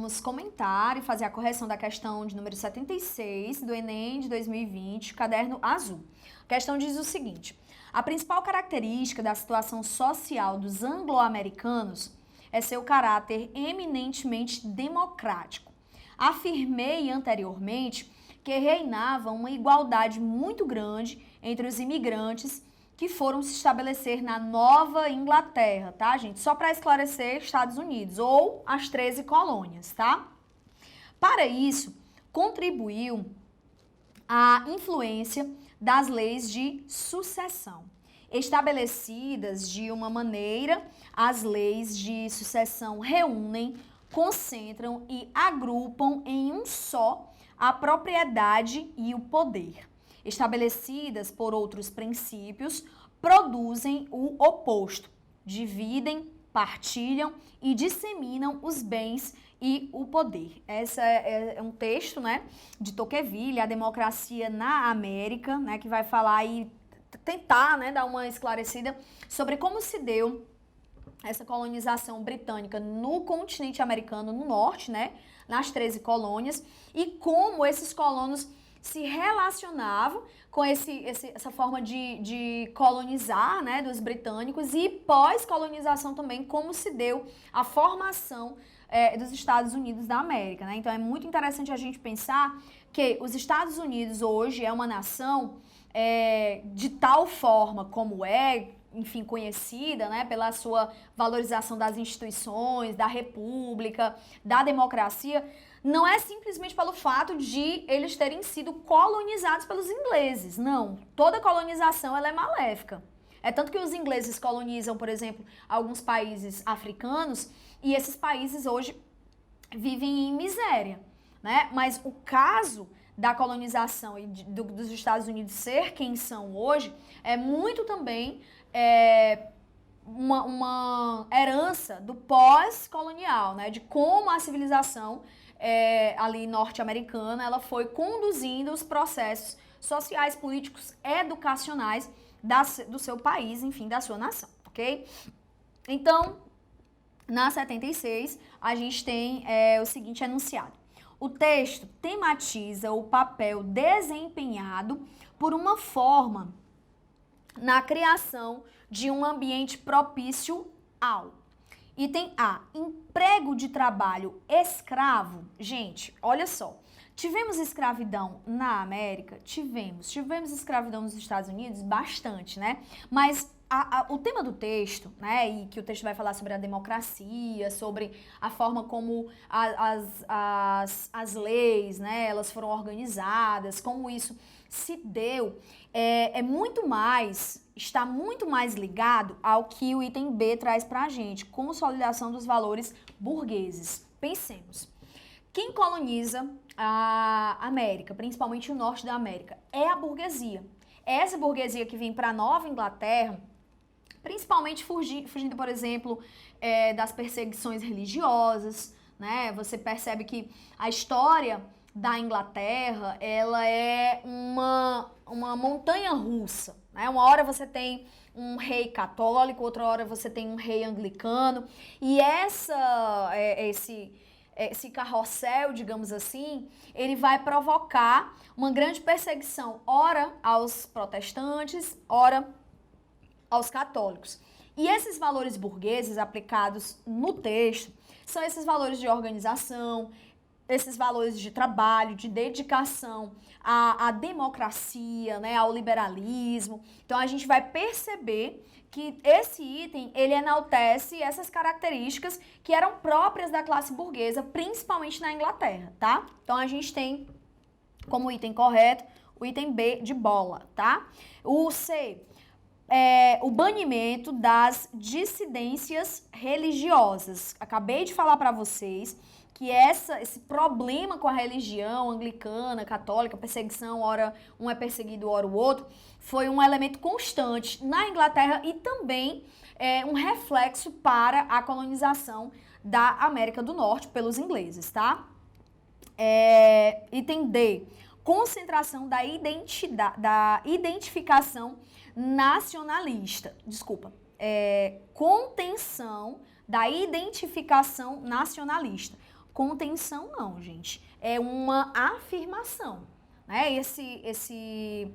vamos comentar e fazer a correção da questão de número 76 do Enem de 2020, caderno azul. A questão diz o seguinte: a principal característica da situação social dos anglo-americanos é seu caráter eminentemente democrático. Afirmei anteriormente que reinava uma igualdade muito grande entre os imigrantes que foram se estabelecer na Nova Inglaterra, tá, gente? Só para esclarecer, Estados Unidos, ou as 13 colônias, tá? Para isso, contribuiu a influência das leis de sucessão. Estabelecidas de uma maneira, as leis de sucessão reúnem, concentram e agrupam em um só a propriedade e o poder. Estabelecidas por outros princípios, produzem o oposto, dividem, partilham e disseminam os bens e o poder. Esse é um texto, né, de Tocqueville, A Democracia na América, né, que vai falar e tentar, né, dar uma esclarecida sobre como se deu essa colonização britânica no continente americano, no norte, né, nas 13 colônias, e como esses colonos se relacionavam com essa forma de colonizar, né, dos britânicos, e pós-colonização também, como se deu a formação dos Estados Unidos da América, né? Então é muito interessante a gente pensar que os Estados Unidos hoje é uma nação de tal forma como enfim, conhecida, né, pela sua valorização das instituições, da república, da democracia, não é simplesmente pelo fato de eles terem sido colonizados pelos ingleses. Não, toda colonização ela é maléfica. É tanto que os ingleses colonizam, por exemplo, alguns países africanos e esses países hoje vivem em miséria, né? Mas o caso da colonização e dos Estados Unidos ser quem são hoje é muito também uma herança do pós-colonial, né? De como a civilização ali norte-americana ela foi conduzindo os processos sociais, políticos, educacionais do seu país, enfim, da sua nação, ok? Então, na 76, a gente tem o seguinte enunciado. O texto tematiza o papel desempenhado por uma forma na criação de um ambiente propício ao. Item A, emprego de trabalho escravo. Gente, olha só, tivemos escravidão na América? Tivemos escravidão nos Estados Unidos? Bastante, né? Mas o tema do texto, né, e que o texto vai falar sobre a democracia, sobre a forma como as leis, né, elas foram organizadas, como isso se deu, está muito mais ligado ao que o item B traz pra gente, consolidação dos valores burgueses. Pensemos, quem coloniza a América, principalmente o norte da América, é a burguesia. Essa burguesia que vem para Nova Inglaterra, principalmente fugindo, por exemplo, das perseguições religiosas, né? Você percebe que a história da Inglaterra, ela é uma montanha russa, né? Uma hora você tem um rei católico, outra hora você tem um rei anglicano, e esse carrossel, digamos assim, ele vai provocar uma grande perseguição, ora aos protestantes, ora aos católicos. E esses valores burgueses aplicados no texto são esses valores de organização, esses valores de trabalho, de dedicação à democracia, né, ao liberalismo. Então a gente vai perceber que esse item, ele enaltece essas características que eram próprias da classe burguesa, principalmente na Inglaterra, tá? Então a gente tem como item correto o item B de bola, tá? O C, o banimento das dissidências religiosas. Acabei de falar para vocês que esse problema com a religião anglicana, católica, perseguição, ora um é perseguido, ora o outro, foi um elemento constante na Inglaterra e também um reflexo para a colonização da América do Norte pelos ingleses, tá? Item D, concentração da identificação nacionalista, contenção da identificação nacionalista. contenção não, gente. É uma afirmação, né? Esse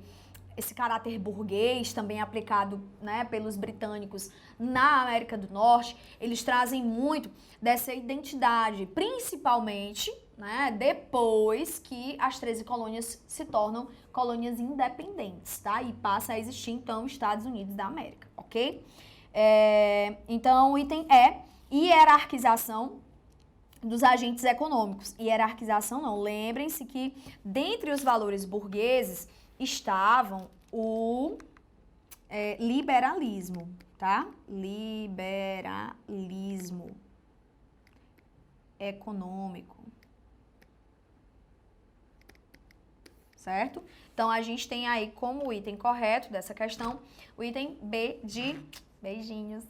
caráter burguês, também aplicado, né, pelos britânicos na América do Norte, eles trazem muito dessa identidade, principalmente, né, depois que as 13 colônias se tornam colônias independentes, tá? E passa a existir, então, os Estados Unidos da América, ok? Então, o item é hierarquização dos agentes econômicos. Hierarquização não, lembrem-se que dentre os valores burgueses estavam o liberalismo, tá? Liberalismo econômico. Certo? Então, a gente tem aí como item correto dessa questão o item B de beijinhos.